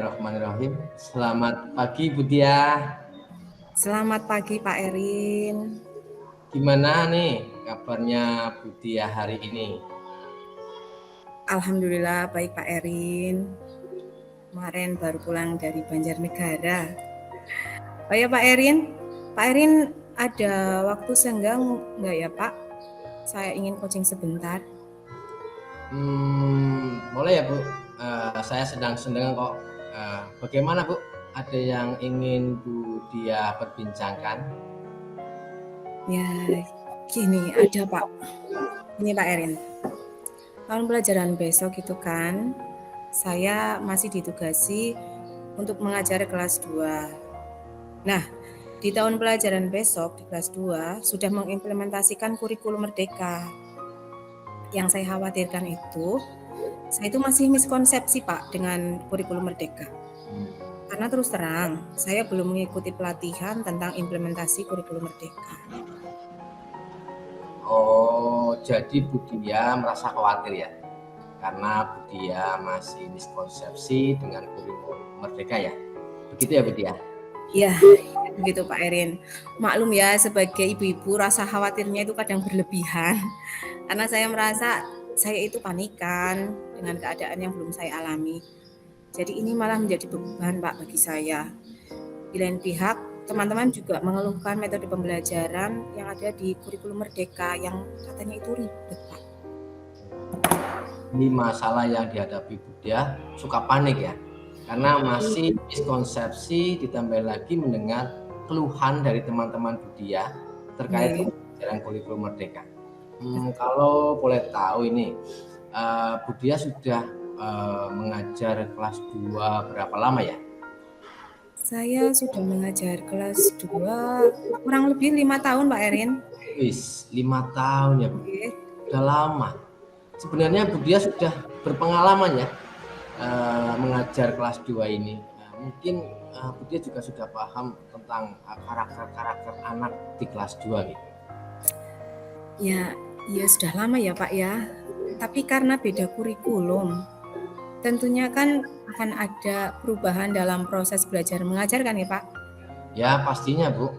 Bismillahirrahmanirrahim. Selamat pagi Bu Dia. Selamat pagi Pak Erin. Gimana nih kabarnya Bu Dia hari ini? Alhamdulillah baik Pak Erin. Kemarin baru pulang dari Banjarnegara. Oh ya Pak Erin ada waktu senggang nggak ya Pak? Saya ingin coaching sebentar. Boleh ya Bu. Saya sedang kok. Bagaimana Bu? Ada yang ingin Bu Dia perbincangkan? Ya gini ada Pak. Ini Pak Erin. Tahun pelajaran besok itu kan, saya masih ditugasi untuk mengajar kelas 2. Nah, di tahun pelajaran besok di kelas 2 sudah mengimplementasikan kurikulum merdeka. Yang saya khawatirkan itu, saya itu masih miskonsepsi Pak dengan kurikulum merdeka. Karena terus terang, saya belum mengikuti pelatihan tentang implementasi kurikulum merdeka. Oh, jadi Bu Dia merasa khawatir ya? Karena Bu Dia masih miskonsepsi dengan kurikulum merdeka ya? Begitu ya Bu Dia? Ya, begitu Pak Erin. Maklum ya, sebagai ibu-ibu rasa khawatirnya itu kadang berlebihan. Karena saya merasa saya itu panikan dengan keadaan yang belum saya alami. Jadi ini malah menjadi beban Pak bagi saya. Di lain pihak, teman-teman juga mengeluhkan metode pembelajaran yang ada di kurikulum merdeka yang katanya itu ribet Pak. Ini masalah yang dihadapi Bu Dia suka panik ya? Karena masih miskonsepsi, ditambah lagi mendengar keluhan dari teman-teman Bu Dia terkait pembelajaran kurikulum merdeka. Kalau boleh tahu ini, Bu Dia sudah mengajar kelas 2 berapa lama ya? Saya sudah mengajar kelas 2 kurang lebih 5 tahun Pak Erin. Wis, 5 tahun ya Bu. Sudah lama. Sebenarnya Bu Dia sudah berpengalaman ya mengajar kelas 2 ini. Mungkin Bu Dia juga sudah paham tentang karakter-karakter anak di kelas 2 gitu. Ya sudah lama ya Pak ya. Tapi karena beda kurikulum, tentunya kan akan ada perubahan dalam proses belajar mengajar kan ya Pak? Ya pastinya Bu,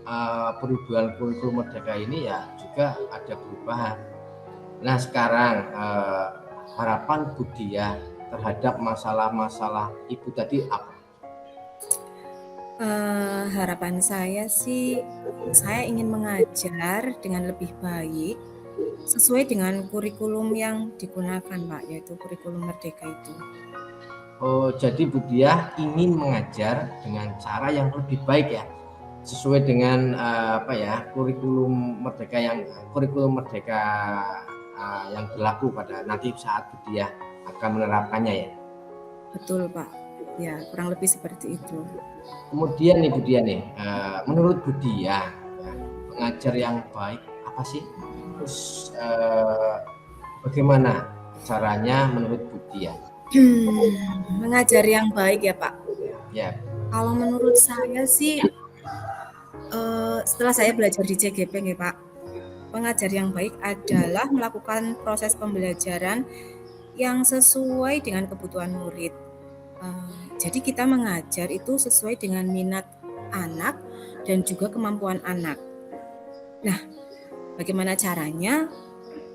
perubahan kurikulum merdeka ini ya juga ada perubahan. Nah sekarang harapan Bu Dia terhadap masalah-masalah Ibu tadi apa? Harapan saya sih, saya ingin mengajar dengan lebih baik sesuai dengan kurikulum yang digunakan Pak, yaitu kurikulum merdeka itu. Oh, jadi Bu Dia ingin mengajar dengan cara yang lebih baik ya, sesuai dengan kurikulum merdeka yang berlaku pada nanti saat Bu Dia akan menerapkannya ya. Betul Pak, ya kurang lebih seperti itu. Kemudian nih Bu Dia nih, menurut Bu Dia pengajar yang baik apa sih? Terus bagaimana caranya menurut Bu Dia? Mengajar yang baik ya Pak. Ya. Kalau menurut saya sih, setelah saya belajar di CGP nih Pak, pengajar yang baik adalah melakukan proses pembelajaran yang sesuai dengan kebutuhan murid. Jadi kita mengajar itu sesuai dengan minat anak dan juga kemampuan anak. Nah, bagaimana caranya?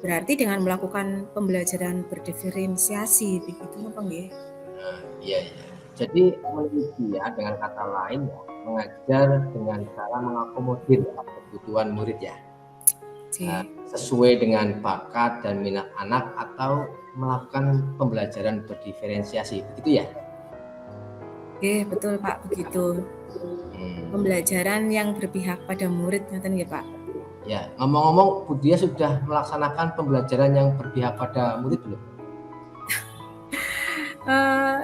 Berarti dengan melakukan pembelajaran berdiferensiasi, begitu apa nggih? Iya. Jadi menurut Dia dengan kata lain ya, mengajar dengan cara mengakomodir kebutuhan murid ya. Sesuai dengan bakat dan minat anak atau melakukan pembelajaran berdiferensiasi, begitu ya? Oke, betul Pak, begitu. Pembelajaran yang berpihak pada murid, ngoten ya Pak? Ya, ngomong-ngomong, Bu Dia sudah melaksanakan pembelajaran yang berpihak pada murid belum?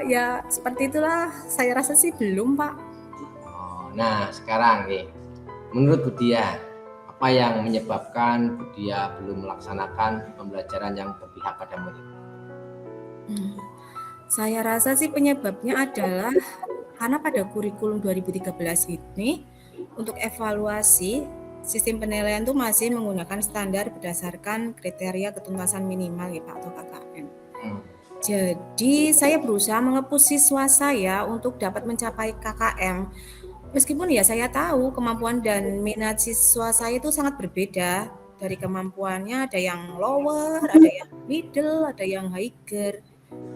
Ya seperti itulah, saya rasa sih belum Pak. Nah sekarang nih, menurut Bu Dia, apa yang menyebabkan Bu Dia belum melaksanakan pembelajaran yang berpihak pada murid? Saya rasa sih penyebabnya adalah karena pada kurikulum 2013 ini untuk evaluasi sistem penilaian itu masih menggunakan standar berdasarkan kriteria ketuntasan minimal ya Pak atau KKM. Jadi saya berusaha mengepus siswa saya untuk dapat mencapai KKM. Meskipun ya saya tahu kemampuan dan minat siswa saya itu sangat berbeda. Dari kemampuannya ada yang lower, ada yang middle, ada yang higher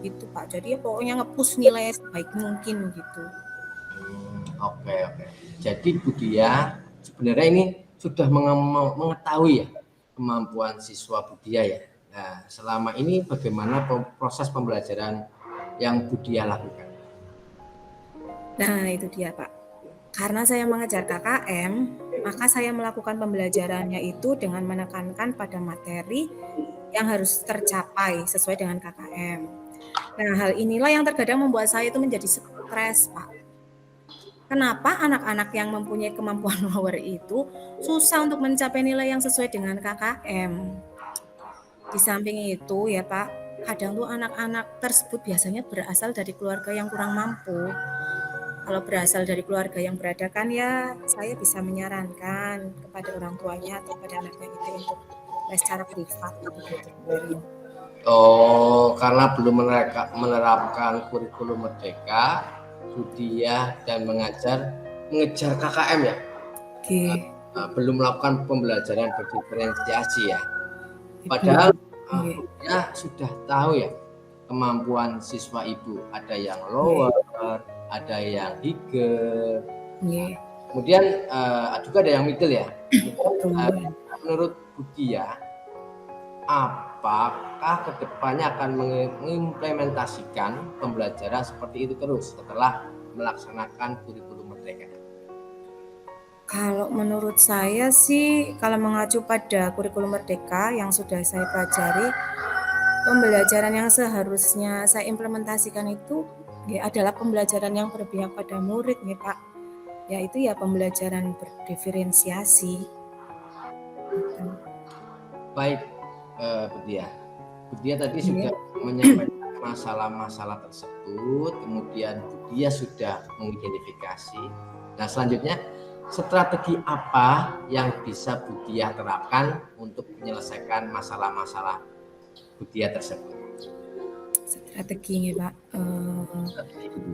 gitu Pak. Jadi ya pokoknya ngepush nilai sebaik mungkin gitu. Oke, oke. Jadi Bu Dia sebenarnya ini sudah mengetahui ya kemampuan siswa Bu Dia ya. Nah, selama ini bagaimana proses pembelajaran yang Bu Dia lakukan? Nah, itu dia Pak. Karena saya mengejar KKM, maka saya melakukan pembelajarannya itu dengan menekankan pada materi yang harus tercapai sesuai dengan KKM. Nah, hal inilah yang terkadang membuat saya itu menjadi stres, Pak. Kenapa anak-anak yang mempunyai kemampuan lower itu susah untuk mencapai nilai yang sesuai dengan KKM? Di samping itu ya Pak, kadang tuh anak-anak tersebut biasanya berasal dari keluarga yang kurang mampu. Kalau berasal dari keluarga yang berada kan ya saya bisa menyarankan kepada orang tuanya atau pada anaknya itu untuk les secara privat gitu. Oh, karena belum menerapkan kurikulum merdeka, Bu Dia dan mengejar KKM ya. Oke. Belum melakukan pembelajaran berdiferensiasi ya. Padahal Bu Dia sudah tahu ya kemampuan siswa Ibu. Ada yang lower, ada yang higher. Kemudian juga ada yang middle ya. Menurut Bu Dia, apakah kedepannya akan mengimplementasikan pembelajaran seperti itu terus setelah melaksanakan kurikulum merdeka? Kalau menurut saya sih, kalau mengacu pada kurikulum merdeka yang sudah saya pelajari, pembelajaran yang seharusnya saya implementasikan itu ya adalah pembelajaran yang berpihak pada murid nih Pak, yaitu ya pembelajaran berdiferensiasi. Baik, Bu Dia. Bu Dia tadi sudah menyampaikan masalah-masalah tersebut, kemudian Bu Dia sudah mengidentifikasi. Nah, selanjutnya strategi apa yang bisa Bu Dia terapkan untuk menyelesaikan masalah-masalah Bu Dia tersebut? Strateginya Pak,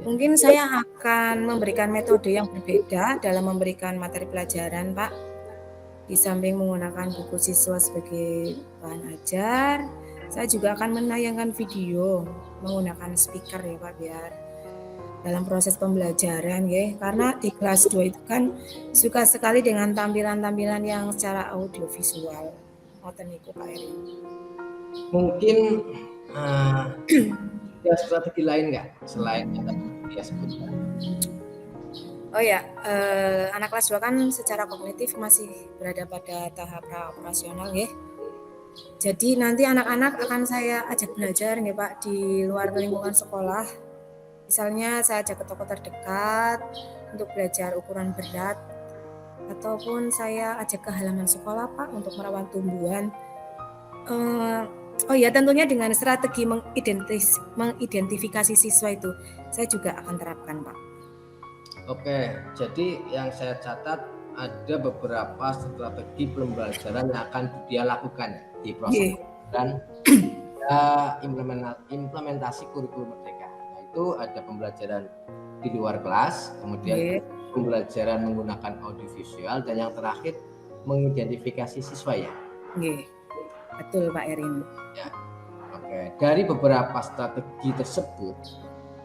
mungkin saya akan memberikan metode yang berbeda dalam memberikan materi pelajaran Pak. Di samping menggunakan buku siswa sebagai bahan ajar, saya juga akan menayangkan video menggunakan speaker ya Pak, biar dalam proses pembelajaran ya, karena di kelas 2 itu kan suka sekali dengan tampilan-tampilan yang secara audiovisual. Ngoten niku Pak Eri. Mungkin ada strategi lain nggak selain yang tadi dia sebutkan? Oh ya, anak kelas 2 kan secara kognitif masih berada pada tahap operasional ya. Jadi nanti anak-anak akan saya ajak belajar nih Pak di luar lingkungan sekolah. Misalnya saya ajak ke toko terdekat untuk belajar ukuran berat, ataupun saya ajak ke halaman sekolah Pak untuk merawat tumbuhan. Oh ya, tentunya dengan strategi mengidentifikasi siswa itu saya juga akan terapkan Pak. Oke, jadi yang saya catat ada beberapa strategi pembelajaran yang akan dia lakukan di proses dan implementasi kurikulum merdeka. Nah, itu ada pembelajaran di luar kelas, kemudian pembelajaran menggunakan audiovisual, dan yang terakhir mengidentifikasi siswa ya. Betul Pak Erin. Ya, oke. Dari beberapa strategi tersebut,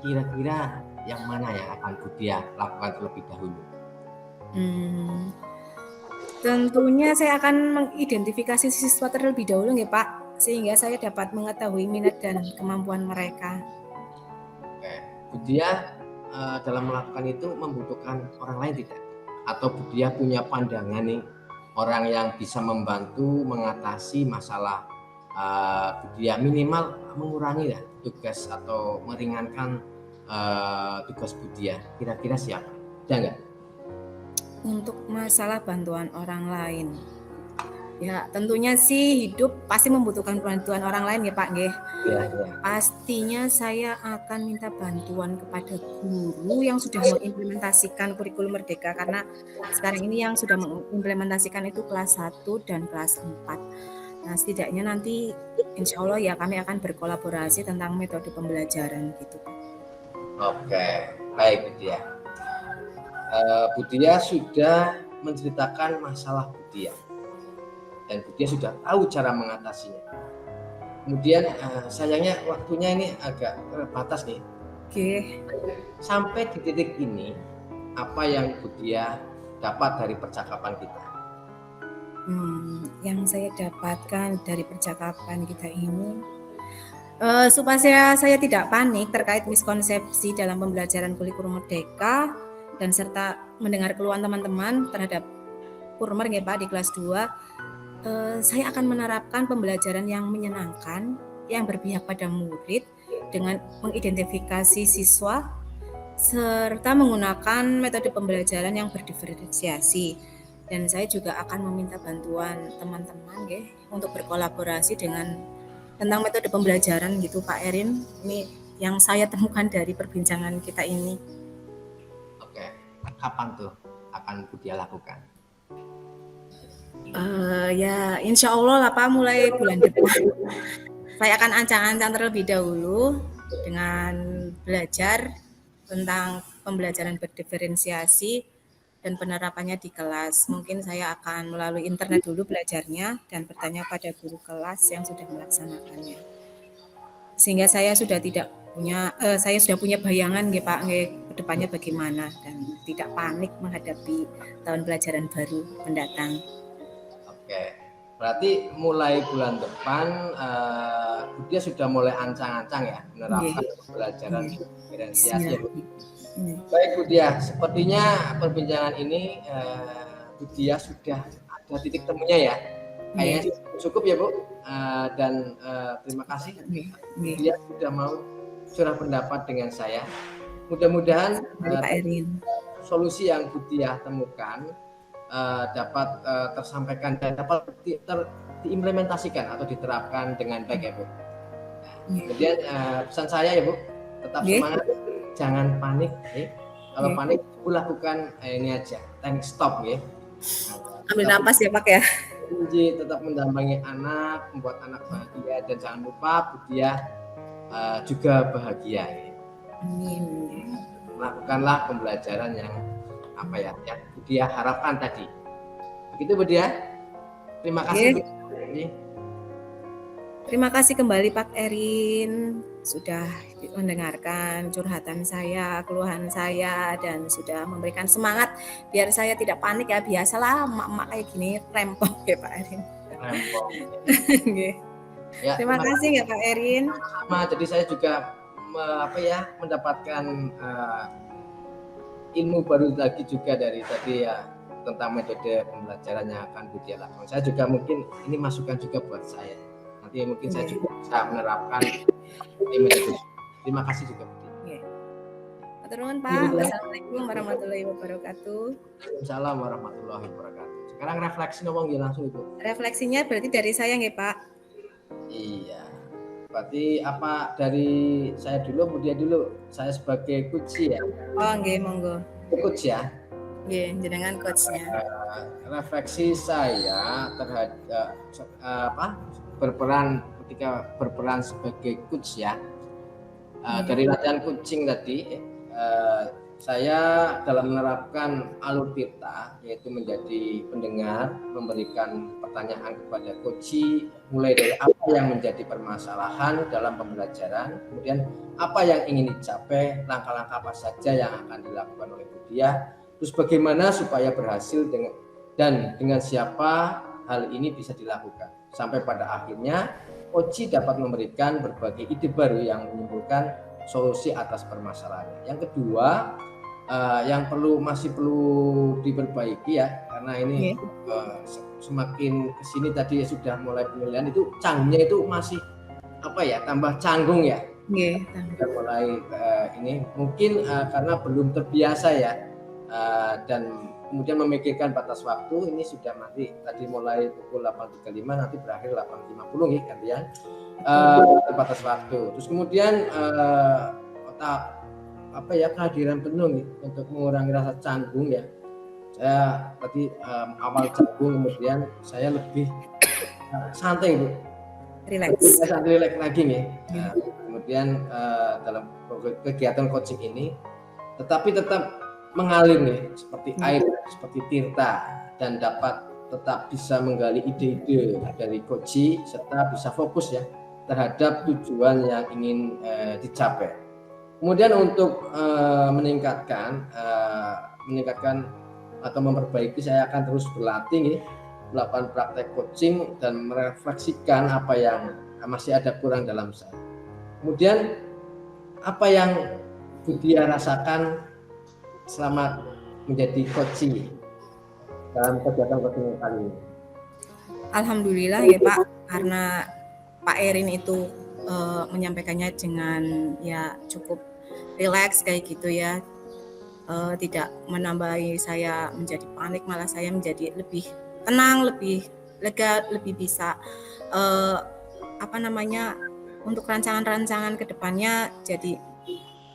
kira-kira yang mana yang akan Bu Dia lakukan terlebih dahulu? Tentunya saya akan mengidentifikasi siswa terlebih dahulu ya Pak, sehingga saya dapat mengetahui minat dan kemampuan mereka. Oke, Bu Dia dalam melakukan itu membutuhkan orang lain tidak? Atau Bu Dia punya pandangan nih, orang yang bisa membantu mengatasi masalah Bu Dia, minimal mengurangi ya tugas atau meringankan tugas Bu Dia, kira-kira siapa? Ada nggak? Untuk masalah bantuan orang lain, ya tentunya sih hidup pasti membutuhkan bantuan orang lain ya Pak nggih. Pastinya saya akan minta bantuan kepada guru yang sudah mengimplementasikan kurikulum merdeka, karena sekarang ini yang sudah mengimplementasikan itu kelas 1 dan kelas 4. Nah, setidaknya nanti insya Allah ya kami akan berkolaborasi tentang metode pembelajaran gitu. Oke, baik Budia. Budia sudah menceritakan masalah Budia dan Budia sudah tahu cara mengatasinya. Kemudian sayangnya waktunya ini agak terbatas nih. Oke. Sampai di titik ini, apa yang Budia dapat dari percakapan kita? Yang saya dapatkan dari percakapan kita ini, supaya saya tidak panik terkait miskonsepsi dalam pembelajaran kurikulum merdeka dan serta mendengar keluhan teman-teman terhadap kurmer nggih Pak di kelas 2, saya akan menerapkan pembelajaran yang menyenangkan, yang berpihak pada murid dengan mengidentifikasi siswa serta menggunakan metode pembelajaran yang berdiferensiasi. Dan saya juga akan meminta bantuan teman-teman untuk berkolaborasi dengan tentang metode pembelajaran gitu Pak Erin. Ini yang saya temukan dari perbincangan kita ini. Oke, kapan tuh akan Budia lakukan? Ya insya Allah lah Pak, mulai bulan depan. Saya akan ancang-ancang terlebih dahulu dengan belajar tentang pembelajaran berdiferensiasi dan penerapannya di kelas. Mungkin saya akan melalui internet dulu belajarnya dan bertanya pada guru kelas yang sudah melaksanakannya. Sehingga saya sudah punya bayangan nggih Pak nggih kedepannya bagaimana dan tidak panik menghadapi tahun pelajaran baru mendatang. Oke, berarti mulai bulan depan Budia sudah mulai ancang-ancang ya menerapkan pembelajaran diferensiasi. Baik Budia, sepertinya perbincangan ini Budia sudah ada titik temunya ya. Kayaknya cukup ya Bu. Dan terima kasih Budia sudah mau curah pendapat dengan saya. Mudah-mudahan solusi yang Budia temukan dapat tersampaikan dan dapat diimplementasikan atau diterapkan dengan baik ya Bu. Kemudian pesan saya ya Bu, tetap semangat. Jangan panik, kalau panik lakukan ini aja, tank stop ya. Ambil napas ya Pak ya. Tetap mendampingi anak, membuat anak bahagia dan jangan lupa Budia juga bahagia. Ya. Lakukanlah pembelajaran yang yang Budia harapkan tadi. Begitu Budia. Terima kasih. Terima kasih kembali Pak Erin sudah mendengarkan curhatan saya, keluhan saya dan sudah memberikan semangat biar saya tidak panik ya. Biasalah emak-emak kayak gini rempong ya Pak Erin. Rempong. Ya, terima kasih ya Pak Erin. Sama, jadi saya juga mendapatkan ilmu baru lagi juga dari tadi ya tentang metode pembelajaran yang akan Budia lakukan. Saya juga mungkin ini masukan juga buat saya. Nanti mungkin saya juga bisa menerapkan metode. Terima kasih juga Budia. Matur nuwun Pak. Wassalamualaikum warahmatullahi wabarakatuh. Waalaikumsalam warahmatullahi wabarakatuh. Sekarang refleksi ngomong ya langsung itu. Refleksinya berarti dari saya nggih Pak. Iya. Berarti apa dari saya dulu, Budia dulu. Saya sebagai coach ya. Oh nggih, monggo. Coach ya. Nggih, jenengan coachnya. Refleksi saya terhadap ketika berperan sebagai coach ya. Dari latihan coaching tadi, saya dalam menerapkan alur Tirta, yaitu menjadi pendengar, memberikan pertanyaan kepada coach, mulai dari apa yang menjadi permasalahan dalam pembelajaran, kemudian apa yang ingin dicapai, langkah-langkah apa saja yang akan dilakukan oleh Budia, terus bagaimana supaya berhasil dengan siapa hal ini bisa dilakukan. Sampai pada akhirnya coach dapat memberikan berbagai ide baru yang menimbulkan solusi atas permasalahannya. Yang kedua, yang masih perlu diperbaiki ya, karena ini semakin kesini tadi sudah mulai penilaian itu canggungnya itu masih tambah canggung ya. Sudah mulai ini mungkin karena belum terbiasa ya, dan kemudian memikirkan batas waktu. Ini sudah nanti tadi mulai pukul 8.35 nanti berakhir 8.50 nih gantian. Terbatas waktu. Terus kemudian kehadiran penuh nih, untuk mengurangi rasa canggung ya. Saya tadi awal canggung, kemudian saya lebih santai Bu. Relax. Santai relax lagi nih. Kemudian dalam kegiatan coaching ini tetapi tetap mengalir nih seperti air, seperti tirta, dan dapat tetap bisa menggali ide-ide dari coaching serta bisa fokus ya terhadap tujuan yang ingin dicapai. Kemudian untuk meningkatkan atau memperbaiki, saya akan terus berlatih nih, melakukan praktek coaching dan merefleksikan apa yang masih ada kurang dalam saya. Kemudian apa yang Budia rasakan selama menjadi coaching dalam kegiatan coaching kali ini? Alhamdulillah ya Pak, karena Pak Erin itu menyampaikannya dengan ya cukup rileks kayak gitu ya, tidak menambahi saya menjadi panik, malah saya menjadi lebih tenang, lebih lega, lebih bisa untuk rancangan-rancangan kedepannya jadi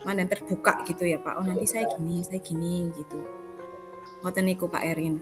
mana terbuka gitu ya Pak. Oh nanti saya gini gitu. Ngoten niku Pak Erin.